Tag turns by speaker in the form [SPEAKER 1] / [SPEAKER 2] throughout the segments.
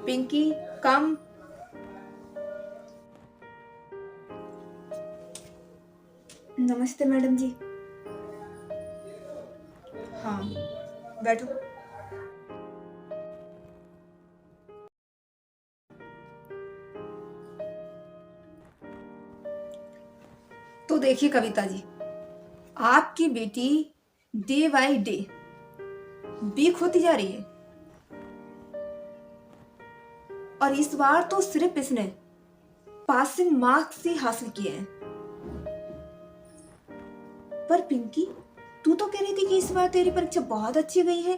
[SPEAKER 1] पिंकी, कम। नमस्ते मैडम जी। हाँ, बैठो। तो देखिए कविता जी, आपकी बेटी डे बाय डे वीक होती जा रही है, और इस बार तो सिर्फ इसने पासिंग मार्क्स ही हासिल किए हैं। पर पिंकी, तू तो कह रही थी कि इस बार तेरी परीक्षा बहुत अच्छी गई है,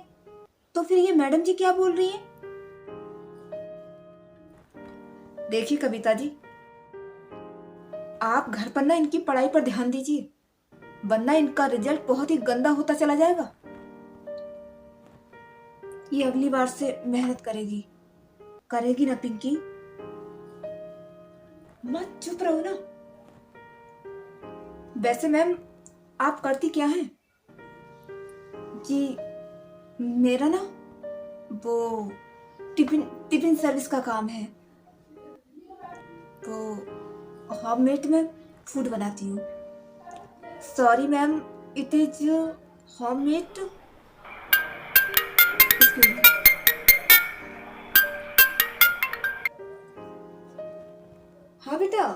[SPEAKER 1] तो फिर ये मैडम जी क्या बोल रही है? देखिए कविता जी, आप घर पर ना इनकी पढ़ाई पर ध्यान दीजिए, वरना इनका रिजल्ट बहुत ही गंदा होता चला जाएगा। ये अगली बार से मेहनत करेगी, करेगी ना पिंकी? मत चुप रहो ना। वैसे मैम, आप करती क्या हैं? जी, मेरा ना वो टिफिन टिफिन सर्विस का काम है। तो होममेड में फूड बनाती हूँ। Sorry ma'am, it is homemade. हाँ बेटा।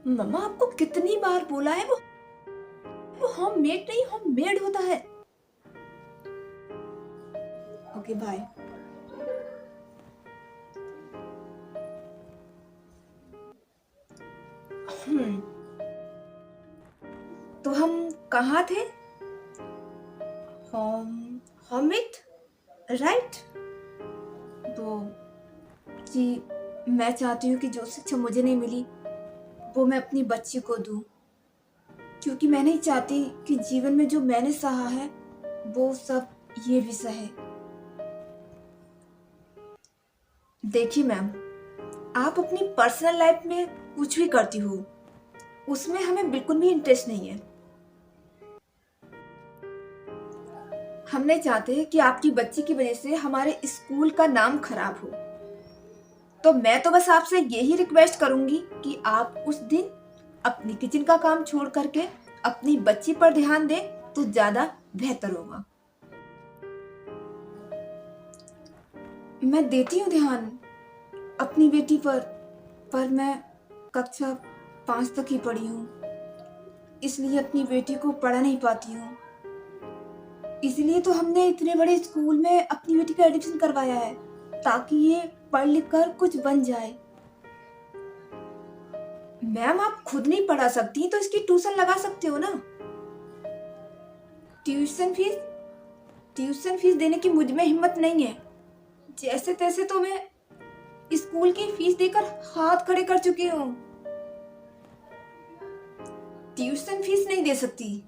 [SPEAKER 1] मम्मा, आपको कितनी बार बोला है, वो होममेड नहीं होममेड होता है। Okay bye. तो हम कहाँ थे? Home homemade, right? तो जी, मैं चाहती हूँ कि जो शिक्षा मुझे नहीं मिली वो मैं अपनी बच्ची को दूँ, क्योंकि मैं नहीं चाहती कि जीवन में जो मैंने सहा है वो सब ये भी सहे। देखिए मैम, आप अपनी पर्सनल लाइफ में कुछ भी करती हो, उसमें हमें बिल्कुल भी इंटरेस्ट नहीं है। हम नहीं चाहते कि आपकी बच्ची की वजह से हमारे स्कूल का नाम खराब हो। तो मैं तो बस आपसे यही रिक्वेस्ट करूंगी कि आप उस दिन अपनी किचन का काम छोड़ करके अपनी बच्ची पर ध्यान दें तो ज्यादा बेहतर होगा। मैं देती हूँ ध्यान अपनी बेटी पर मैं कक्षा 5 तक ही पढ़ी हूँ, इसलिए अपनी बेटी को पढ़ा नहीं पाती हूँ। इसलिए तो हमने इतने बड़े स्कूल में अपनी बेटी का एडमिशन करवाया है, ताकि ये पढ़ लिख कर कुछ बन जाए। मैम, आप खुद नहीं पढ़ा सकती तो इसकी ट्यूशन लगा सकते हो ना। ट्यूशन फीस ट्यूशन फीस देने की मुझ में हिम्मत नहीं है। जैसे तैसे तो मैं स्कूल की फीस देकर हाथ खड़े कर चुकी हूँ। ट्यूशन फीस नहीं दे सकती।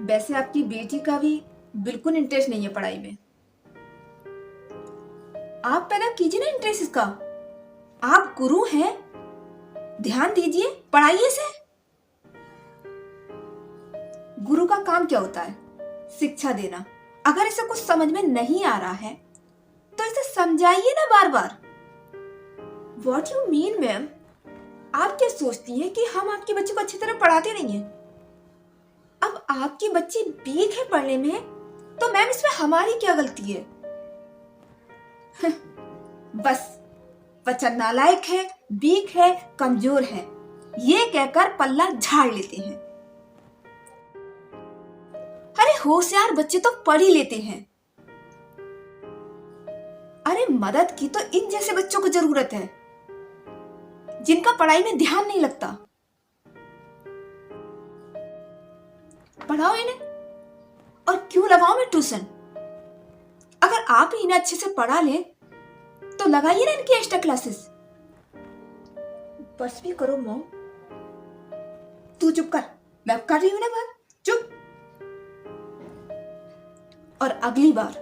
[SPEAKER 1] वैसे आपकी बेटी का भी बिल्कुल इंटरेस्ट नहीं है पढ़ाई में। आप पैदा कीजिए ना इंटरेस्ट इसका। आप गुरु हैं, ध्यान दीजिए, पढ़ाइए से। गुरु का काम क्या होता है? शिक्षा देना। अगर इसे कुछ समझ में नहीं आ रहा है तो इसे समझाइए ना बार बार। What you mean ma'am? आप क्या सोचती हैं कि हम आपकी बच्ची को अच्छी तरह पढ़ाते नहीं हैं? अब आपकी बच्ची वीक है पढ़ने में, तो मैम इसमें हमारी क्या गलती है? बस बच्चा नालायक है, वीक है, कमजोर है, ये कहकर पल्ला झाड़ लेते हैं। अरे होशियार बच्चे तो पढ़ ही लेते हैं। अरे मदद की तो इन जैसे बच्चों को जरूरत है, जिनका पढ़ाई में ध्यान नहीं लगता। पढ़ाओ इन्हें, और क्यों लगाओ मैं ट्यूशन? अगर आप ही इन्हें अच्छे से पढ़ा लें तो लगाइए ना इनकी एक्स्ट्रा क्लासेस। बस भी करो मॉम। तू चुप कर, मैं कर रही हूं ना बात, चुप। और अगली बार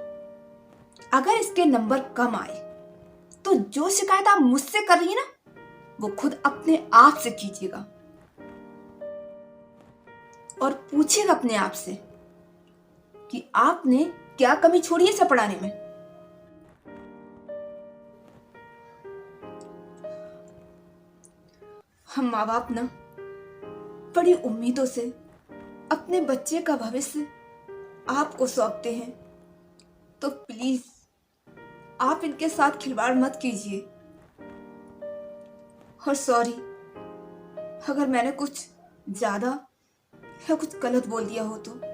[SPEAKER 1] अगर इसके नंबर कम आए तो जो शिकायत आप मुझसे कर रही है ना, वो खुद अपने आप से कीजिएगा। और पूछेगा अपने आप से कि आपने क्या कमी छोड़ी है इसे पढ़ाने में। हम माँ बाप ना बड़ी उम्मीदों से अपने बच्चे का भविष्य आपको सौंपते हैं, तो प्लीज आप इनके साथ खिलवाड़ मत कीजिए। और सॉरी अगर मैंने कुछ ज्यादा या कुछ गलत बोल दिया हो तो।